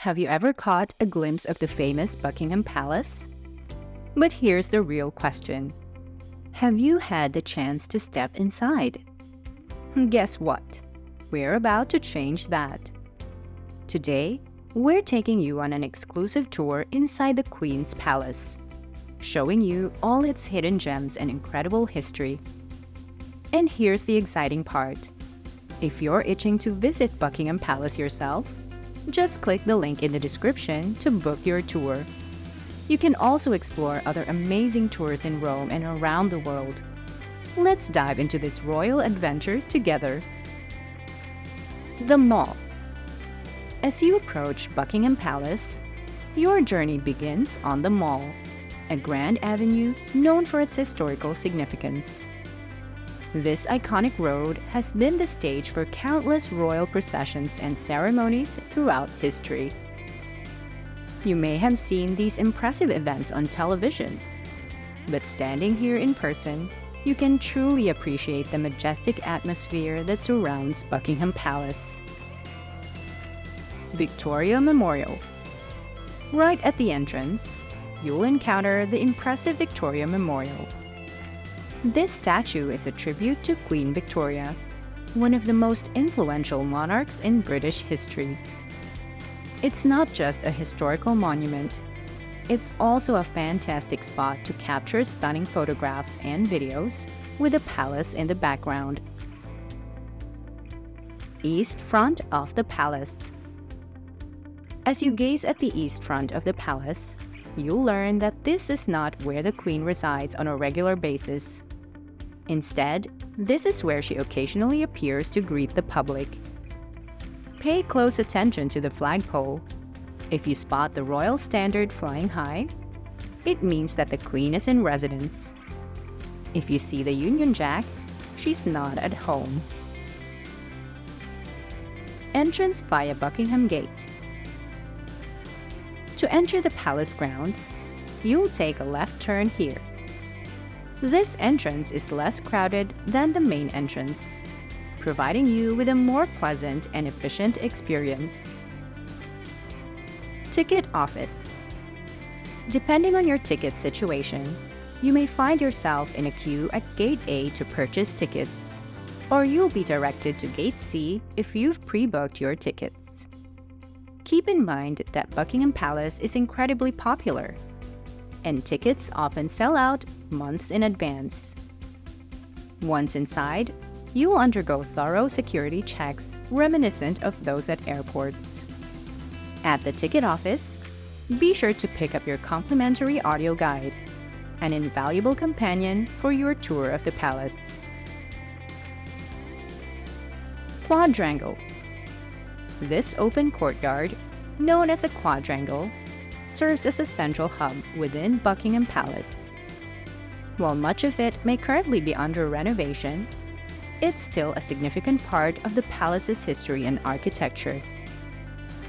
Have you ever caught a glimpse of the famous Buckingham Palace? But here's the real question. Have you had the chance to step inside? Guess what? We're about to change that. Today, we're taking you on an exclusive tour inside the Queen's Palace, showing you all its hidden gems and incredible history. And here's the exciting part. If you're itching to visit Buckingham Palace yourself, just click the link in the description to book your tour. You can also explore other amazing tours in Rome and around the world. Let's dive into this royal adventure together. The Mall. As you approach Buckingham Palace, your journey begins on the Mall, a grand avenue known for its historical significance. This iconic road has been the stage for countless royal processions and ceremonies throughout history. You may have seen these impressive events on television, but standing here in person, you can truly appreciate the majestic atmosphere that surrounds Buckingham Palace. Victoria Memorial. Right at the entrance, you'll encounter the impressive Victoria Memorial. This statue is a tribute to Queen Victoria, one of the most influential monarchs in British history. It's not just a historical monument, it's also a fantastic spot to capture stunning photographs and videos with the palace in the background. East Front of the Palace. As you gaze at the east front of the palace, you'll learn that this is not where the Queen resides on a regular basis. Instead, this is where she occasionally appears to greet the public. Pay close attention to the flagpole. If you spot the royal standard flying high, it means that the Queen is in residence. If you see the Union Jack, she's not at home. Entrance via Buckingham Gate. To enter the palace grounds, you'll take a left turn here. This entrance is less crowded than the main entrance, providing you with a more pleasant and efficient experience. Ticket office. Depending on your ticket situation, you may find yourself in a queue at Gate A to purchase tickets, or you'll be directed to Gate C if you've pre-booked your tickets. Keep in mind that Buckingham Palace is incredibly popular, and tickets often sell out months in advance. Once inside, you will undergo thorough security checks reminiscent of those at airports. At the ticket office, be sure to pick up your complimentary audio guide, an invaluable companion for your tour of the palace. Quadrangle. This open courtyard, known as a quadrangle, serves as a central hub within Buckingham Palace. While much of it may currently be under renovation, it's still a significant part of the palace's history and architecture.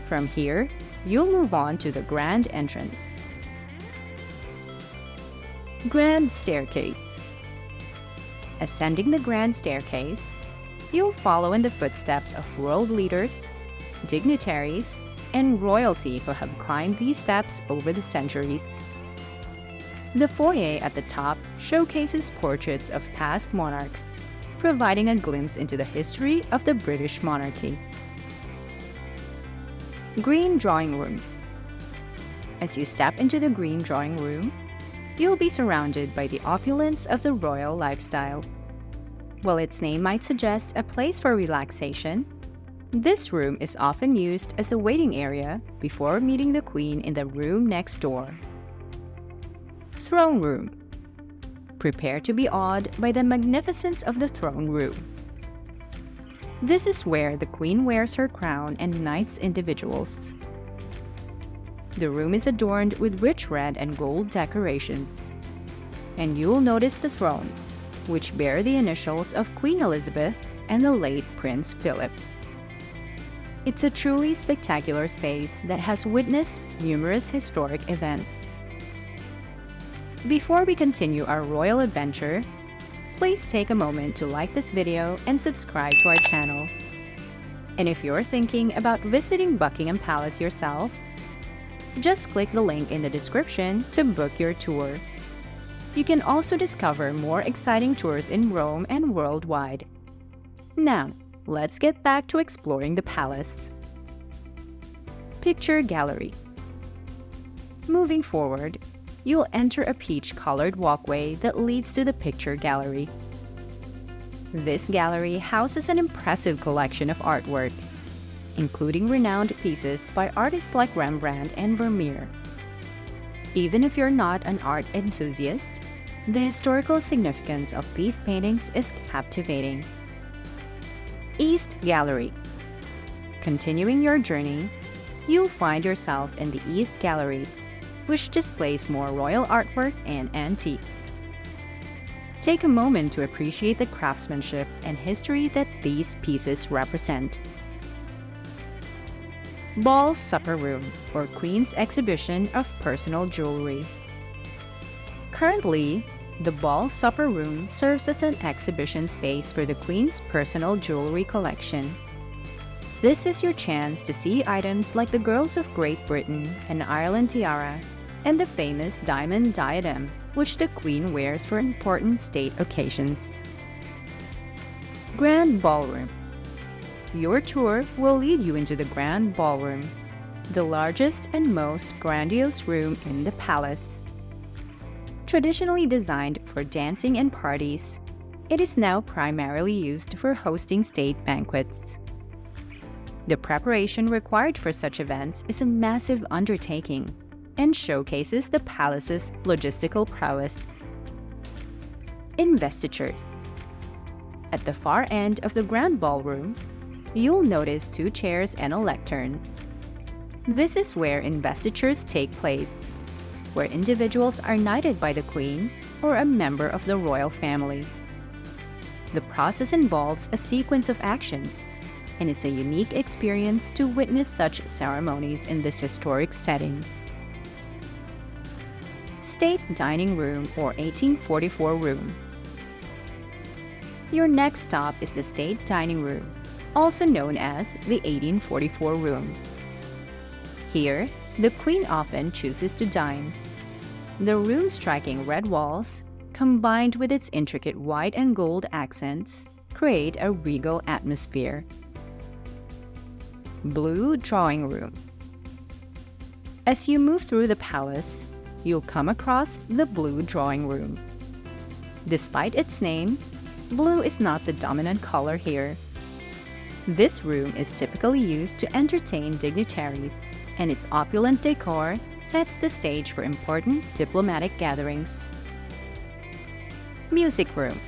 From here, you'll move on to the grand entrance. Grand Staircase. Ascending the grand staircase, you'll follow in the footsteps of world leaders, dignitaries, and royalty who have climbed these steps over the centuries. The foyer at the top showcases portraits of past monarchs, providing a glimpse into the history of the British monarchy. Green Drawing Room. As you step into the Green Drawing Room, you'll be surrounded by the opulence of the royal lifestyle. While its name might suggest a place for relaxation, this room is often used as a waiting area before meeting the Queen in the room next door. Throne Room. Prepare to be awed by the magnificence of the throne room. This is where the Queen wears her crown and knights individuals. The room is adorned with rich red and gold decorations. And you'll notice the thrones, which bear the initials of Queen Elizabeth and the late Prince Philip. It's a truly spectacular space that has witnessed numerous historic events. Before we continue our royal adventure, please take a moment to like this video and subscribe to our channel. And if you're thinking about visiting Buckingham Palace yourself, just click the link in the description to book your tour. You can also discover more exciting tours in Rome and worldwide. Now, let's get back to exploring the palace. Picture Gallery. Moving forward, you'll enter a peach-colored walkway that leads to the Picture Gallery. This gallery houses an impressive collection of artwork, including renowned pieces by artists like Rembrandt and Vermeer. Even if you're not an art enthusiast, the historical significance of these paintings is captivating. East Gallery. Continuing your journey, you'll find yourself in the East Gallery, which displays more royal artwork and antiques. Take a moment to appreciate the craftsmanship and history that these pieces represent. Ball Supper Room, or Queen's Exhibition of Personal Jewelry. Currently, the Ball Supper Room serves as an exhibition space for the Queen's personal jewelry collection. This is your chance to see items like the Girls of Great Britain and Ireland tiara and the famous diamond diadem, which the Queen wears for important state occasions. Grand Ballroom. Your tour will lead you into the Grand Ballroom, the largest and most grandiose room in the palace. Traditionally designed for dancing and parties, it is now primarily used for hosting state banquets. The preparation required for such events is a massive undertaking and showcases the palace's logistical prowess. Investitures. At the far end of the Grand Ballroom, you'll notice 2 chairs and a lectern. This is where investitures take place, where individuals are knighted by the Queen or a member of the royal family. The process involves a sequence of actions, and it's a unique experience to witness such ceremonies in this historic setting. State Dining Room, or 1844 Room. Your next stop is the State Dining Room, also known as the 1844 Room. Here, the Queen often chooses to dine. The room's striking red walls, combined with its intricate white and gold accents, create a regal atmosphere. Blue Drawing Room. As you move through the palace, you'll come across the Blue Drawing Room. Despite its name, blue is not the dominant color here. This room is typically used to entertain dignitaries, and its opulent decor sets the stage for important diplomatic gatherings. Music Room.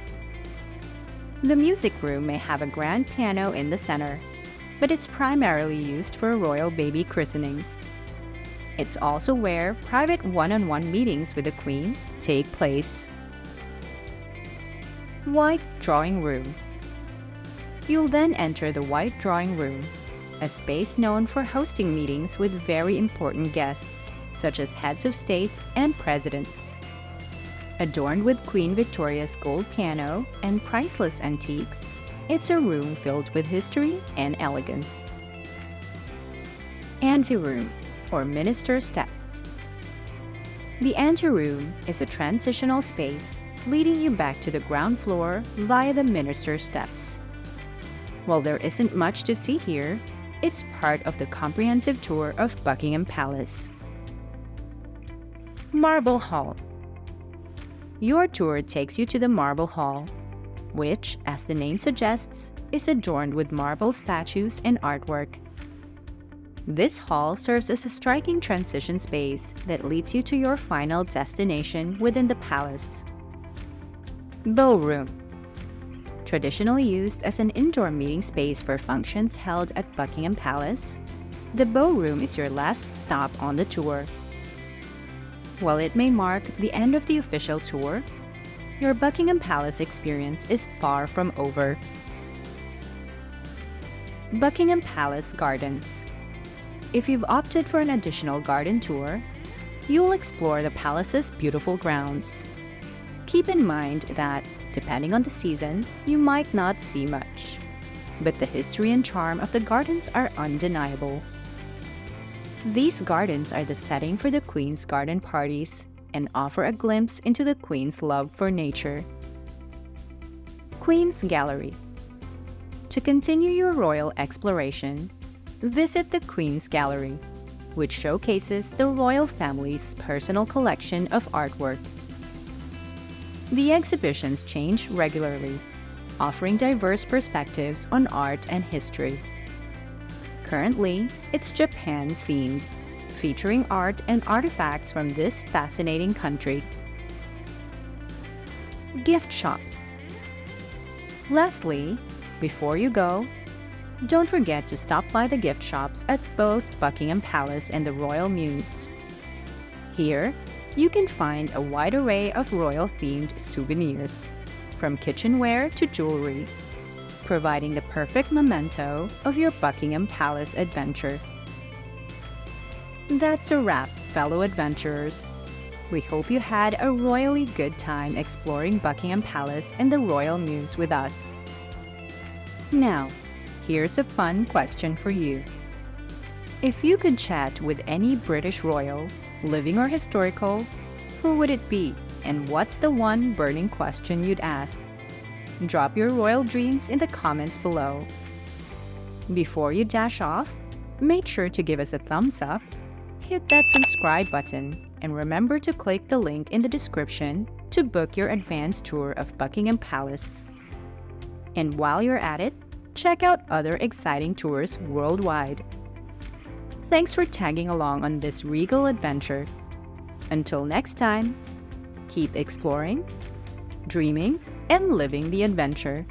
The music room may have a grand piano in the center, but it's primarily used for royal baby christenings. It's also where private one-on-one meetings with the Queen take place. White Drawing Room. You'll then enter the White Drawing Room, a space known for hosting meetings with very important guests, such as heads of state and presidents. Adorned with Queen Victoria's gold piano and priceless antiques, it's a room filled with history and elegance. Anteroom, or Minister Steps. The anteroom is a transitional space leading you back to the ground floor via the Minister Steps. While there isn't much to see here, it's part of the comprehensive tour of Buckingham Palace. Marble Hall. Your tour takes you to the Marble Hall, which, as the name suggests, is adorned with marble statues and artwork. This hall serves as a striking transition space that leads you to your final destination within the palace. Ballroom. Traditionally used as an indoor meeting space for functions held at Buckingham Palace, the ballroom is your last stop on the tour. While it may mark the end of the official tour, your Buckingham Palace experience is far from over. Buckingham Palace Gardens. If you've opted for an additional garden tour, you'll explore the palace's beautiful grounds. Keep in mind that, depending on the season, you might not see much. but the history and charm of the gardens are undeniable. These gardens are the setting for the Queen's garden parties and offer a glimpse into the Queen's love for nature. Queen's Gallery. To continue your royal exploration, visit the Queen's Gallery, which showcases the royal family's personal collection of artwork. The exhibitions change regularly, offering diverse perspectives on art and history. Currently, it's Japan-themed, featuring art and artifacts from this fascinating country. Gift shops. Lastly, before you go, don't forget to stop by the gift shops at both Buckingham Palace and the Royal Mews. Here, you can find a wide array of royal-themed souvenirs, from kitchenware to jewelry, providing the perfect memento of your Buckingham Palace adventure. That's a wrap, fellow adventurers. We hope you had a royally good time exploring Buckingham Palace and the Royal Mews with us. Now, here's a fun question for you. If you could chat with any British royal, living or historical, who would it be, and what's the one burning question you'd ask? Drop your royal dreams in the comments below. Before you dash off, make sure to give us a thumbs up, hit that subscribe button, and remember to click the link in the description to book your advanced tour of Buckingham Palace. And while you're at it, check out other exciting tours worldwide. Thanks for tagging along on this regal adventure. Until next time, keep exploring, dreaming, and living the adventure.